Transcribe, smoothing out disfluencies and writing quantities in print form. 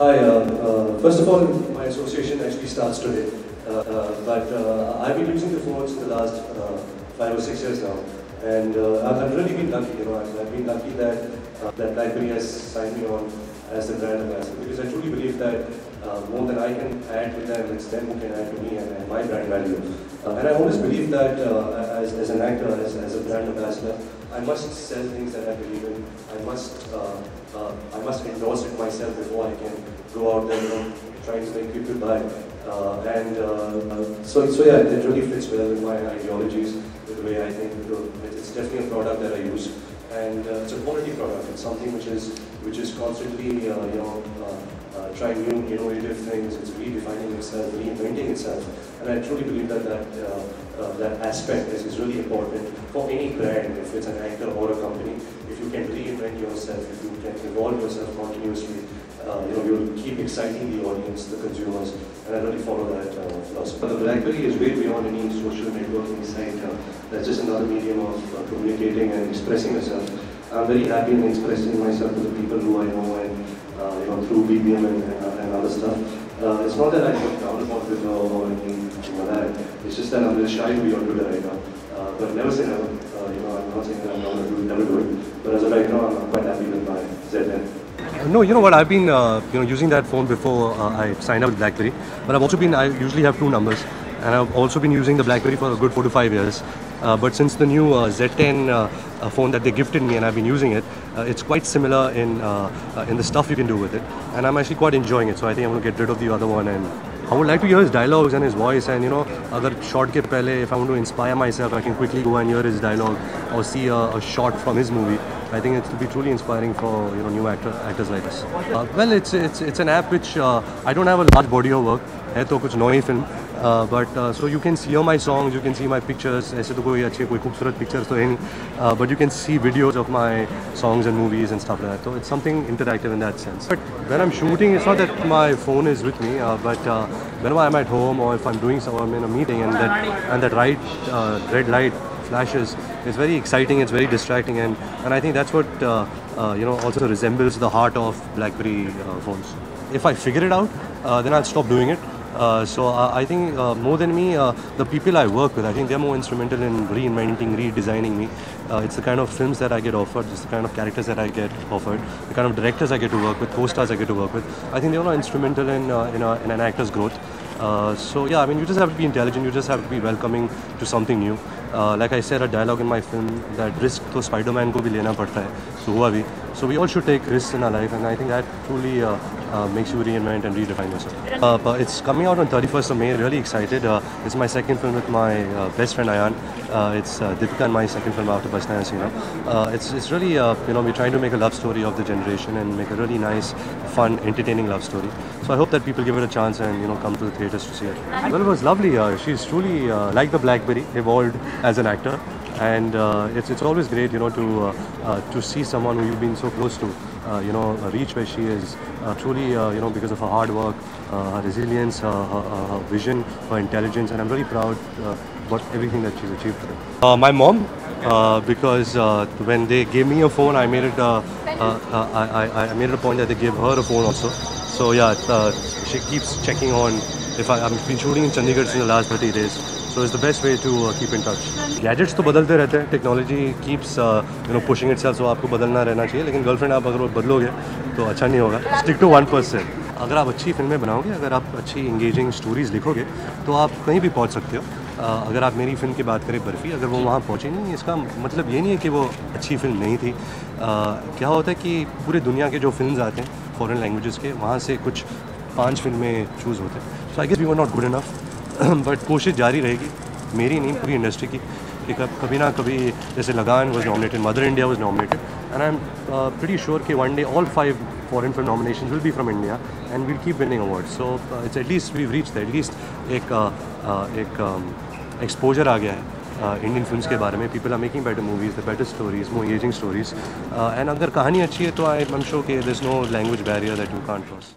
Hi, first of all, my association actually starts today, but I've been using the phones in the last 5 or 6 years now, and I've really been lucky, I've been lucky that that BlackBerry has signed me on as the brand ambassador, because I truly believe that more than I can add to them, it's them who can add to me and my brand value. And I always believe that as an actor, as a brand ambassador, I must sell things that I believe in. I must endorse it myself before I can go out there, trying to make people buy. So yeah, it really fits well with my ideologies, with the way I think. It's definitely a product that I use, and it's a quality product. It's something which is constantly, trying new, innovative things. It's redefining itself, reinventing itself, and I truly believe that that aspect is really important for any brand. If it's an actor or a company, if you can reinvent yourself, if you can evolve yourself continuously, you'll keep exciting the audience, the consumers, and I really follow that philosophy. But the BlackBerry is way beyond any social networking site. That's just another medium of communicating and expressing yourself. I'm very happy in expressing myself to the people who I know, and through BBM and other stuff. It's not that I look down upon Twitter or anything like that. It's just that I'm a little shy to be on Twitter right now. But never say never. I'm not saying that I'm not going to never do it. But as of right now, I'm quite happy with my Z10. No, you know what? I've been using that phone before I signed up with BlackBerry. But I usually have two numbers, and I've also been using the BlackBerry for a good 4 to 5 years. But since the new Z10 phone that they gifted me and I've been using it, it's quite similar in the stuff you can do with it, and I'm actually quite enjoying it. So I think I'm going to get rid of the other one, and I would like to hear his dialogues and his voice. And agar shot ke pehle, if I want to inspire myself, I can quickly go and hear his dialogue or see a shot from his movie. I think it will be truly inspiring for new actors like us. Well, it's an app which I don't have a large body of work. है तो कुछ नई film, but so you can hear my songs, you can see my pictures. ऐसे तो कोई अच्छे कोई खूबसूरत pictures तो है नहीं, but you can see videos of my songs and movies and stuff like that. So it's something interactive in that sense. But when I'm shooting, it's not that my phone is with me, but whenever I'm at home or if I'm doing so, I'm in a meeting and that red light flashes, it's very exciting, it's very distracting, and I think that's what also resembles the heart of BlackBerry phones. If I figure it out, then I'll stop doing it. So I think more than me, the people I work with, I think they're more instrumental in reinventing, redesigning me. It's the kind of films that I get offered, it's the kind of characters that I get offered, the kind of directors I get to work with, co-stars I get to work with. I think they're all instrumental in an actor's growth. So yeah, I mean, you just have to be intelligent, you just have to be welcoming to something new. Like I said, a dialogue in my film, that risk to Spider-Man ko bhi lena padta hai. So hua bhi. So we all should take risks in our life, and I think that truly makes you reinvent and redefine yourself. But it's coming out on 31st of May, really excited. It's my second film with my best friend Ayan. It's Deepika and my second film after Bachna Hai Hasina. It's really, we're trying to make a love story of the generation and make a really nice, fun, entertaining love story. So I hope that people give it a chance and come to the theatres to see it. Well, it was lovely. She's truly like the BlackBerry, evolved as an actor. And it's always great, to see someone who you've been so close to, reach where she is. Truly, because of her hard work, her resilience, her vision, her intelligence, and I'm very proud about everything that she's achieved today. My mom, because when they gave me a phone, I made it I made it a point that they gave her a phone also. So yeah, she keeps checking on. I've been shooting in Chandigarh in the last 30 days. So it's the best way to keep in touch. Gadgets तो बदलते रहते हैं. Technology keeps pushing itself, so आपको बदलना रहना चाहिए. लेकिन girlfriend आप अगर बदलोगे तो अच्छा नहीं होगा. Stick to 1%. अगर आप अच्छी फिल्में बनाओगे, अगर आप अच्छी engaging stories लिखोगे, तो आप कहीं भी पहुंच सकते हो. अगर आप मेरी फिल्म की बात करें बर्फी, अगर वो वहाँ पहुँची नहीं, इसका मतलब ये नहीं है कि वो अच्छी फिल्म नहीं थी. क्या होता है कि पूरे दुनिया के जो फिल्म्स आते हैं फॉरेन लैंग्वेजेस के, वहाँ से कुछ 5 फिल्में चूज़ होते हैं. So I guess we were not good enough. But कोशिश जारी रहेगी, मेरी नहीं, पूरी इंडस्ट्री की, कि कभी ना कभी, जैसे Lagaan was nominated, Mother India was nominated, and I am pretty sure कि one day all 5 foreign film nominations will be from India and will keep winning awards. So it's at least we reach at least एक exposure आ गया है Indian films के बारे में. People are making better movies, the better stories, more engaging stories, and अगर कहानी अच्छी है तो आई एम श्योर कि there is no language barrier that you can't cross.